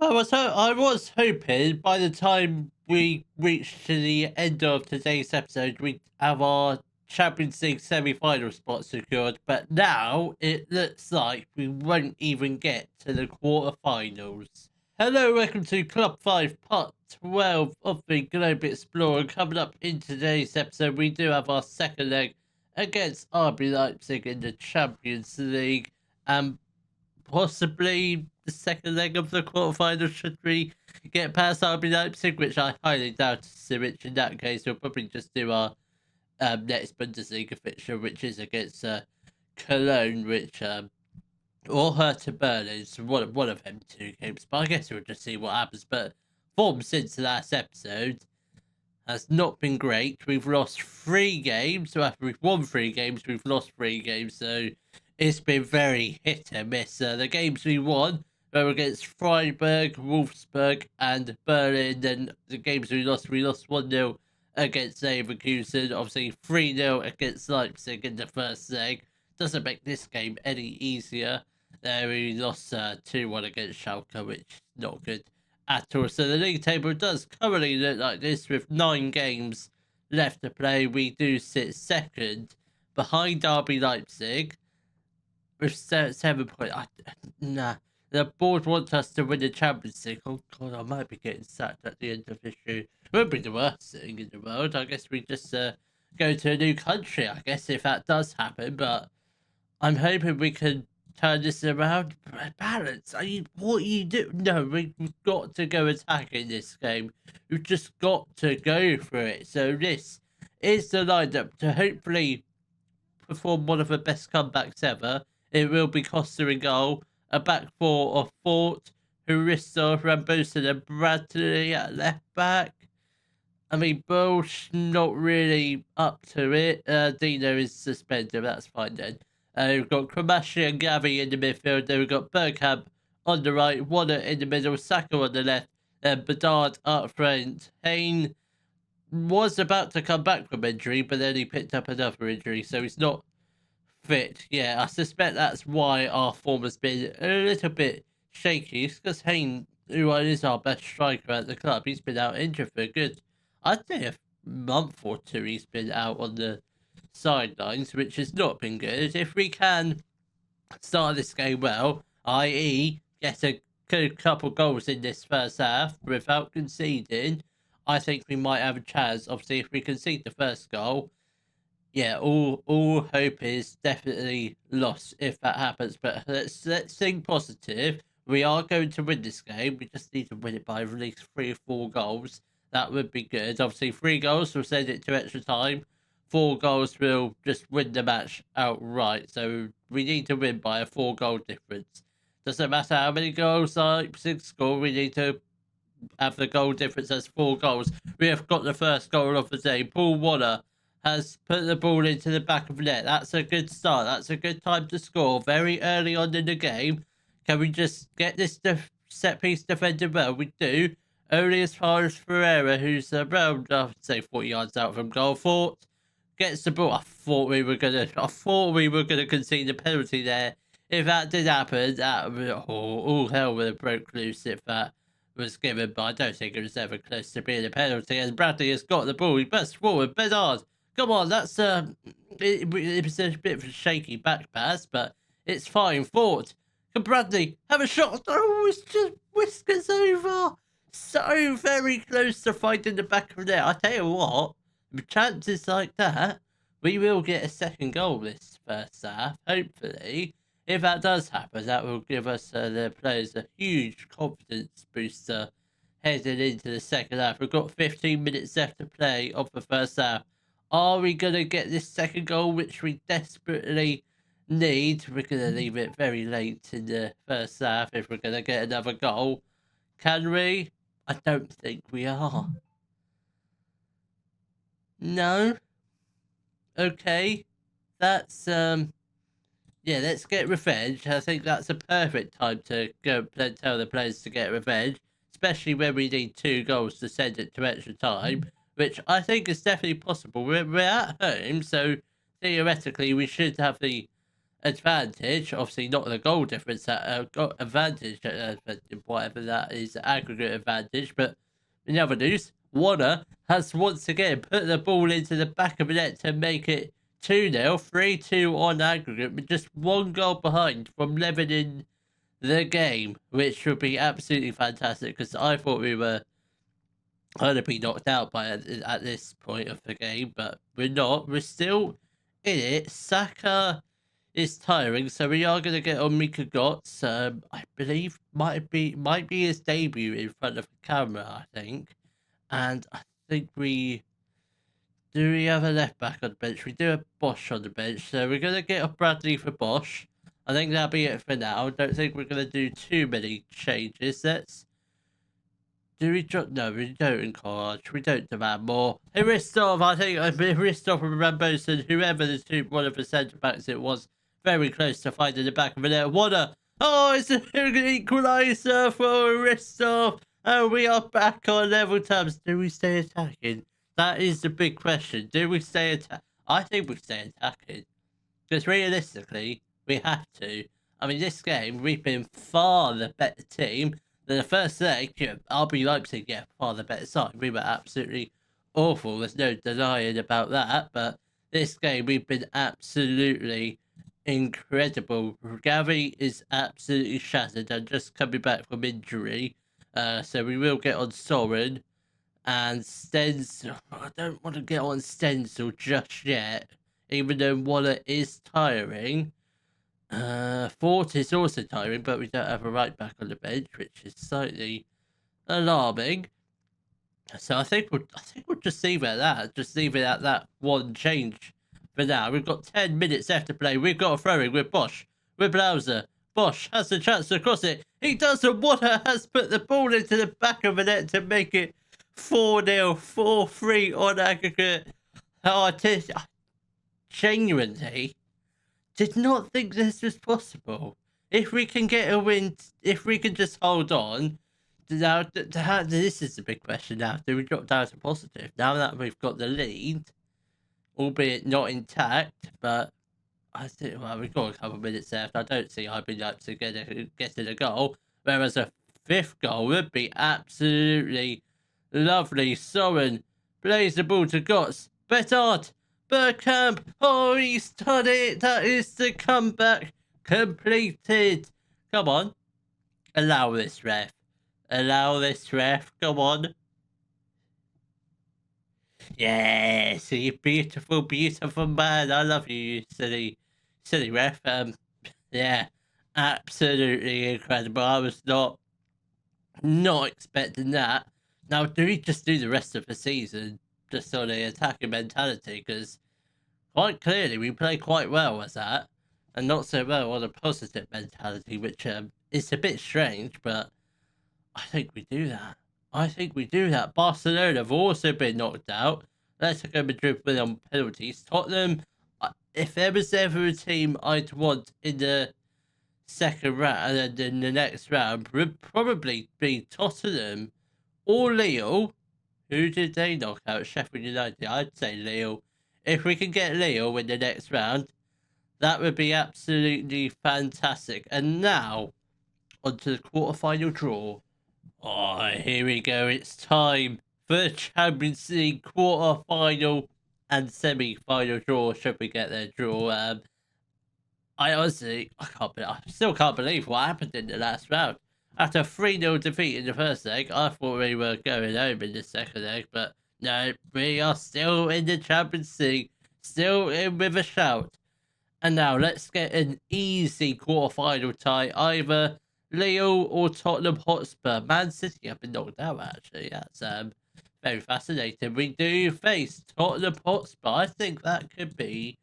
I was hoping by the time we reach to the end of today's episode, we'd have our Champions League semi-final spot secured. But now it looks like we won't even get to the quarterfinals. Hello, welcome to Club 5, Part 12 of the Globe Explorer. Coming up in today's episode, we do have our second leg against RB Leipzig in the Champions League. And possibly the second leg of the quarterfinals should we get past RB Leipzig, which I highly doubt, which in that case we'll probably just do our next Bundesliga fixture, which is against Cologne, which or Hertha Berlin. So one of them two games, but I guess we'll just see what happens. But form since the last episode has not been great. We've lost 3 games, so after we've won 3 games, we've lost 3 games, so it's been very hit and miss. The games we won were against Freiburg, Wolfsburg, and Berlin. Then the games we lost 1-0 against Leverkusen. Obviously 3-0 against Leipzig in the first leg. Doesn't make this game any easier. We lost 2-1 against Schalke, which is not good at all. So the league table does currently look like this with 9 games left to play. We do sit second behind RB Leipzig with 7 points. Nah, the board wants us to win the Champions League. Oh god, I might be getting sacked at the end of this show. It won't be the worst thing in the world. I guess we just go to a new country, I guess, if that does happen. But I'm hoping we can turn this around. Balance. What you do? No, we've got to go attack in this game. We've just got to go for it. So this is the lineup to hopefully perform one of the best comebacks ever. It will be Costa in goal, a back 4 of Fort, Hurista, Rambosa, and Bradley at left back. I mean, Bull's not really up to it. Dino is suspended, that's fine then. We've got Kramashi and Gavi in the midfield. Then we've got Bergkamp on the right, Warner in the middle, Saka on the left, and Bedard up front. Hayne was about to come back from injury, but then he picked up another injury, so he's not fit. Yeah, I suspect that's why our form has been a little bit shaky. It's because Hayne, who is our best striker at the club, he's been out injured for a good, I'd say a month or 2 he's been out on the sidelines, which has not been good. If we can start this game well, i.e. get a good couple goals in this first half without conceding, I think we might have a chance. Obviously, if we concede the first goal, yeah, all hope is definitely lost if that happens. But let's think positive. We are going to win this game. We just need to win it by at least 3 or 4 goals. That would be good. Obviously, 3 goals will send it to extra time. 4 goals will just win the match outright. So we need to win by a 4-goal difference. Doesn't matter how many goals Leipzig score. We need to have the goal difference as 4 goals. We have got the first goal of the day. Paul Warner has put the ball into the back of the net. That's a good start. That's a good time to score very early on in the game. Can we just get this set piece defended well? We do. Only as far as Ferreira, who's around, I would say, 40 yards out from goal. Fort gets the ball. I thought we were gonna concede a penalty there. If that did happen, all hell would have broke loose if that was given. But I don't think it was ever close to being a penalty. As Bradley has got the ball, he bursts forward. Bedard, come on, that's it was a bit of a shaky back pass, but it's fine. Fort, can Bradley have a shot? Oh, it's just whiskers over. So very close to finding the back of the net. I tell you what, with chances like that, we will get a second goal this first half, hopefully. If that does happen, that will give us, the players, a huge confidence booster heading into the second half. We've got 15 minutes left to play of the first half. Are we going to get this second goal, which we desperately need? We're going to leave it very late in the first half if we're going to get another goal. Can we? I don't think we are. No? Okay. That's, yeah, let's get revenge. I think that's a perfect time to go and tell the players to get revenge, especially when we need 2 goals to send it to extra time, which I think is definitely possible. We're at home, so theoretically we should have the advantage. Obviously, not the goal difference, got advantage, whatever that is, aggregate advantage. But in other news, Warner has once again put the ball into the back of the net to make it 2-0, 3-2 on aggregate, with just one goal behind from leveling the game, which would be absolutely fantastic because I thought we were going to be knocked out by at this point of the game, but we're not. We're still in it. Saka is tiring, so we are going to get on Mika Gotts. I believe might be his debut in front of the camera, I think. And I think we have a left back on the bench. We do have Bosch on the bench, so we're going to get off Bradley for Bosch. I think that'll be it for now. I don't think we're going to do too many changes. Do we drop? No, we don't encourage. We don't demand more. Aristov, I think Aristov and Ramboson, whoever one of the centre backs it was, very close to finding the back of the net. Oh, it's an equaliser for Aristov. And we are back on level terms. Do we stay attacking? That is the big question. Do we stay attacking? I think we stay attacking. Because realistically, we have to. I mean, this game, we've been far the better team. The first leg, RB Leipzig, far the better side. We were absolutely awful. There's no denying about that. But this game, we've been absolutely incredible. Gavi is absolutely shattered and just coming back from injury. So we will get on Soren. And Stenzel, I don't want to get on Stenzel just yet. Even though Waller is tiring. Fort is also tiring, but we don't have a right back on the bench, which is slightly alarming. So I think we'll just leave it at that. Just leave it at that one change for now. We've got 10 minutes left to play. We've got a throwing with Bosch, with Blauser. Bosch has the chance to cross it. He does, and Water has put the ball into the back of the net to make it 4-0, 4-3 on aggregate. Oh, genuinely did not think this was possible. If we can get a win, if we can just hold on, now this is the big question now. Do we drop down to positive? Now that we've got the lead, albeit not intact, but I think, well, we've got a couple of minutes left. I don't see RB Leipzig getting a goal, whereas a fifth goal would be absolutely lovely. Soren plays the ball to Gotts. Betard. Bergkamp. Oh, he's done it. That is the comeback completed. Come on. Allow this, ref. Allow this, ref. Come on. Yes, you beautiful, beautiful man. I love you, silly ref. Yeah, absolutely incredible. I was not expecting that. Now, do we just do the rest of the season just on the attacking mentality? Because quite clearly we play quite well as that, and not so well on a positive mentality, which is a bit strange, but I think we do that. Barcelona have also been knocked out. Atletico Madrid win on penalties. Tottenham, if there was ever a team I'd want in the second round and in the next round, would probably be Tottenham or Lille. Who did they knock out? Sheffield United. I'd say Lille. If we can get Lille in the next round, that would be absolutely fantastic. And now, onto the quarterfinal draw. Oh, here we go. It's time for the Champions League quarterfinal and semi-final draw. Should we get their draw? I still can't believe what happened in the last round. After a 3-0 defeat in the first leg, I thought we were going home in the second leg, but no, we are still in the Champions League, still in with a shout. And now let's get an easy quarterfinal tie, either Lille or Tottenham Hotspur. Man City have been knocked out, actually. That's very fascinating. We do face Tottenham Hotspur. I think that could be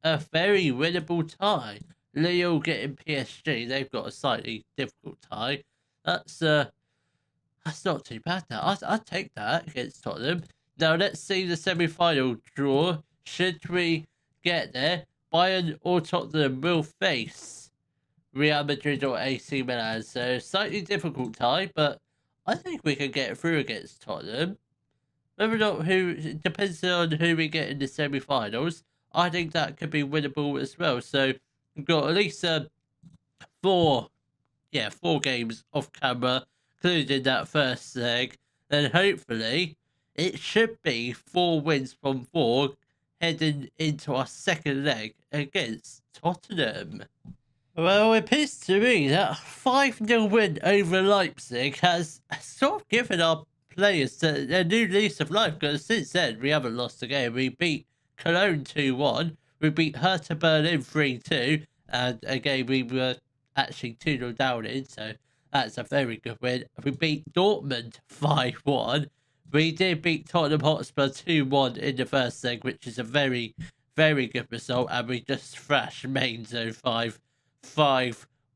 a very winnable tie. Lille getting PSG. They've got a slightly difficult tie. That's not too bad. I'd take that against Tottenham. Now let's see the semi-final draw. Should we get there, Bayern or Tottenham will face Real Madrid or AC Milan. So slightly difficult tie, but I think we can get through against Tottenham. Whether or not it depends on who we get in the semi-finals. I think that could be winnable as well. So We've got at least four, yeah, 4 games off camera, including that first leg. Then hopefully it should be 4 wins from 4 heading into our second leg against Tottenham. Well, it appears to me that 5-0 win over Leipzig has sort of given our players a new lease of life, because since then we haven't lost a game. We beat Cologne 2-1, we beat Hertha Berlin 3-2, and again we were actually 2-0 down in, so that's a very good win. We beat Dortmund 5-1. We did beat Tottenham Hotspur 2-1 in the first leg, which is a very, very good result, and we just thrashed Main 5-1.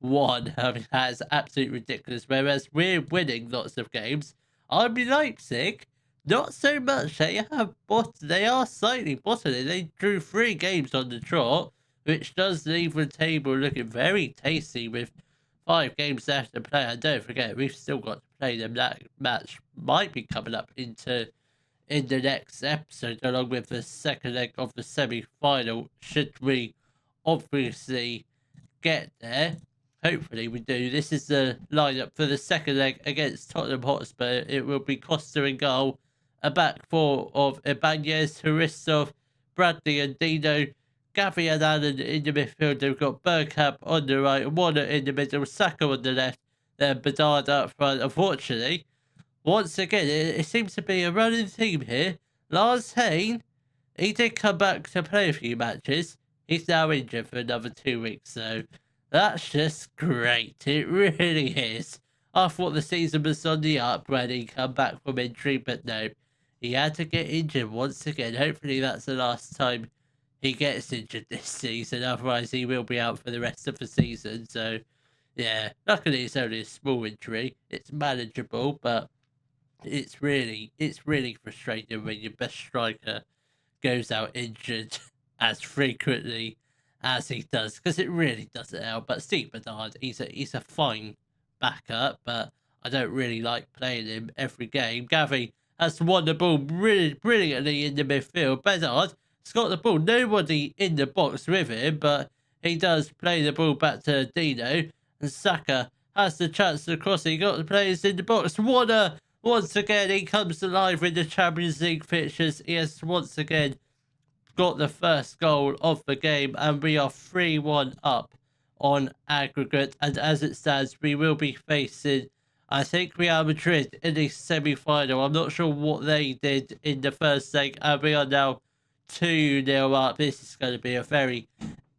I mean, that's absolutely ridiculous. Whereas we're winning lots of games. RB Leipzig, not so much. They are slightly bottoming. They drew 3 games on the trot, which does leave the table looking very tasty with 5 games left to play. And don't forget, we've still got to play them. That match might be coming up in the next episode, along with the second leg of the semi-final, should we obviously get there. Hopefully we do. This is the lineup for the second leg against Tottenham Hotspur. It will be Costa in goal, a back four of Ibanez, Hristov, Bradley and Dino, Gavi and Allen in the midfield. We've got Bergkamp on the right, Warner in the middle, Saka on the left, then Bedard up front. Unfortunately, once again, it seems to be a running theme here. Lars Hayne, he did come back to play a few matches. He's now injured for another 2 weeks, so that's just great. It really is. I thought the season was on the up when he come back from injury, but no. He had to get injured once again. Hopefully that's the last time he gets injured this season. Otherwise he will be out for the rest of the season. So, yeah. Luckily it's only a small injury. It's manageable, but it's really frustrating when your best striker goes out injured as frequently as he does, because it really doesn't help. But Steve Bernard, he's a fine backup, but I don't really like playing him every game. Gavi has won the ball brilliantly in the midfield. Bernard has got the ball, nobody in the box with him, but he does play the ball back to Dino, and Saka has the chance to cross. He got the players in the box. Warner, once again, he comes alive in the Champions League fixtures. He has once again got the first goal of the game, and we are 3-1 up on aggregate. And as it stands, we will be facing, I think, Real Madrid in the semi-final. I'm not sure what they did in the first leg, and we are now 2-0 up. This is going to be a very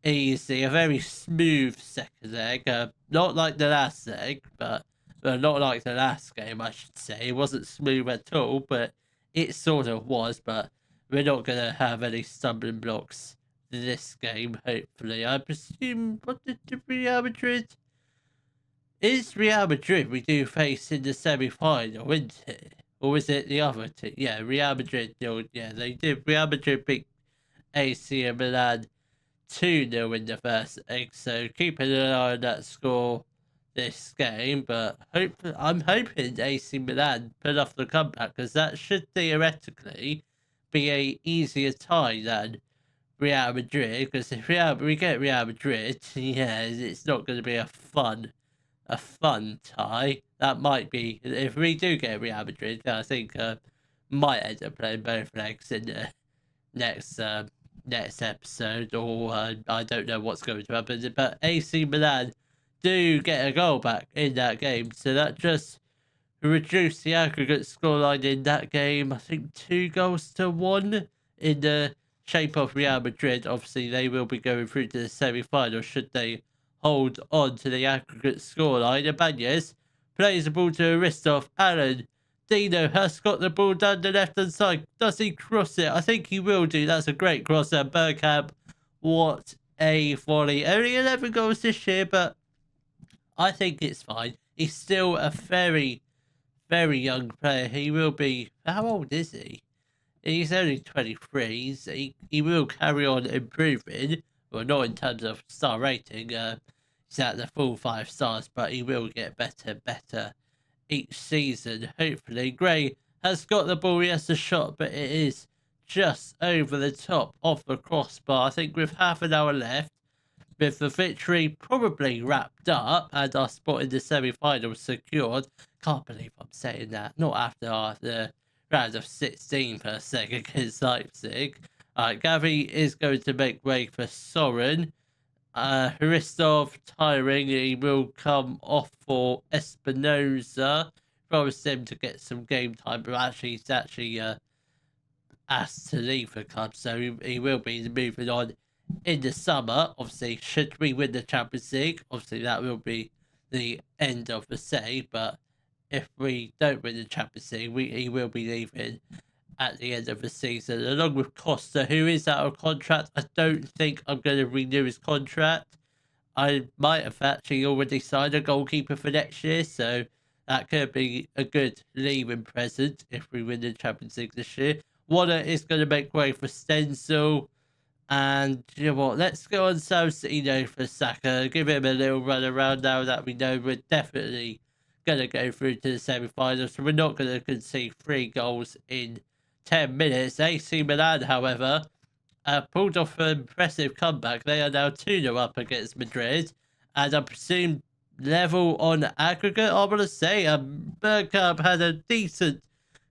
easy, a very smooth second leg. Not like the last leg, but not like the last game, I should say. It wasn't smooth at all, but it sort of was. But we're not going to have any stumbling blocks this game, hopefully. I presume, what did Real Madrid? Is Real Madrid we do face in the semi-final, isn't it? Or is it the other team? Yeah, Real Madrid. Yeah, they did. Real Madrid beat AC Milan 2-0 in the first leg. So keeping an eye on that score this game. But I'm hoping AC Milan put off the comeback, because that should theoretically be a easier tie than Real Madrid, because if we get Real Madrid, yeah, it's not going to be a fun tie. That might be, if we do get Real Madrid, I think might end up playing both legs in the next episode, or I don't know what's going to happen. But AC Milan do get a goal back in that game, so that just reduced the aggregate scoreline in that game. I think 2-1 in the shape of Real Madrid. Obviously, they will be going through to the semi-final should they hold on to the aggregate scoreline. Ibanez plays the ball to Hristov. Allen, Dino has got the ball down the left-hand side. Does he cross it? I think he will do. That's a great cross there. Bergkamp, what a volley. Only 11 goals this year, but I think it's fine. He's still a very young player. He will be, how old is he? He's only 23. He will carry on improving. Well, not in terms of star rating. He's at the full 5 stars, but he will get better each season, hopefully. Gray has got the ball. He has the shot, but it is just over the top of the crossbar. I think with half an hour left, with the victory probably wrapped up and our spot in the semi-finals secured. Can't believe I'm saying that. Not after the round of 16 per se against Leipzig. Gavi is going to make way for Soren. Hristov tiring. He will come off for Espinoza. Promised him to get some game time, but actually he's asked to leave the club, so he will be moving on in the summer. Obviously, should we win the Champions League, obviously that will be the end of the say, but if we don't win the Champions League, he will be leaving at the end of the season, along with Costa, who is out of contract. I don't think I'm going to renew his contract. I might have actually already signed a goalkeeper for next year, so that could be a good leaving present if we win the Champions League this year. Warner is going to make way for Stenzel. And you know what? Let's go on Salcino for Saka. Give him a little run around now that we know we're definitely going to go through to the semi-finals. So we're not going to concede 3 goals in 10 minutes. AC Milan, however, pulled off an impressive comeback. They are now 2-0 up against Madrid. And I presume level on aggregate, I want to say. Bergkamp had a decent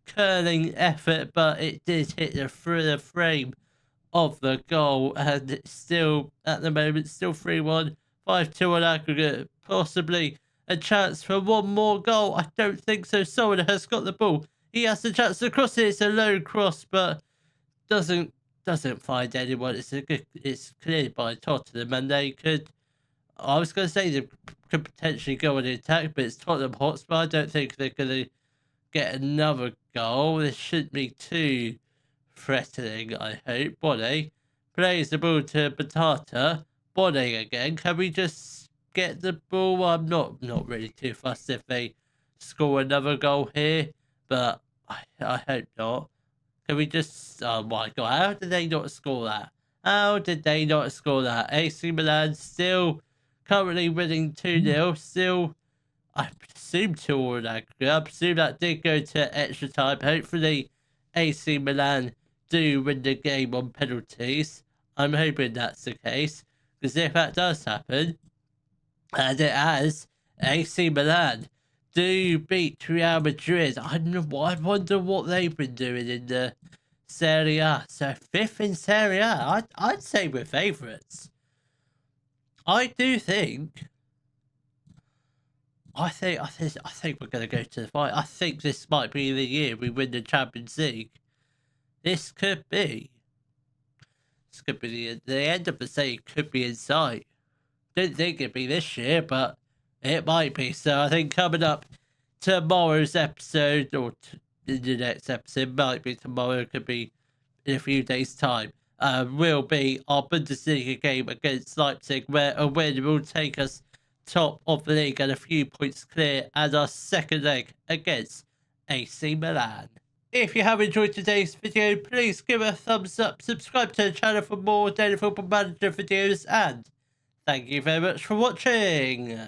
curling effort, but it did hit the frame of the goal, and it's still, at the moment, still 3-1, 5-2 on aggregate. Possibly a chance for one more goal. I don't think so. Someone has got the ball. He has the chance to cross it. It's a low cross, but doesn't find anyone. It's cleared by Tottenham, and they could. I was going to say they could potentially go on the attack, but it's Tottenham Hotspur. I don't think they're going to get another goal. This shouldn't be too threatening, I hope. Bonne plays the ball to Batata. Bonne again. Can we just get the ball? I'm not really too fussed if they score another goal here, but I hope not. Can we just... Oh my god, how did they not score that? How did they not score that? AC Milan still currently winning 2-0. Still, I presume 2-1 aggregate. I presume that did go to extra time. Hopefully AC Milan do win the game on penalties. I'm hoping that's the case, because if that does happen, and it has, AC Milan do beat Real Madrid. I wonder what they've been doing in the Serie A. So 5th in Serie A. I'd say we're favourites. I think we're going to go to the fight. I think this might be the year we win the Champions League. This could be the end of the season. Could be in sight. Didn't think it'd be this year, but it might be. So I think coming up tomorrow's episode, or in the next episode, might be tomorrow, could be in a few days' time, will be our Bundesliga game against Leipzig, where a win will take us top of the league and a few points clear, and our second leg against AC Milan. If you have enjoyed today's video, please give it a thumbs up, subscribe to the channel for more Daily Football Manager videos, and thank you very much for watching.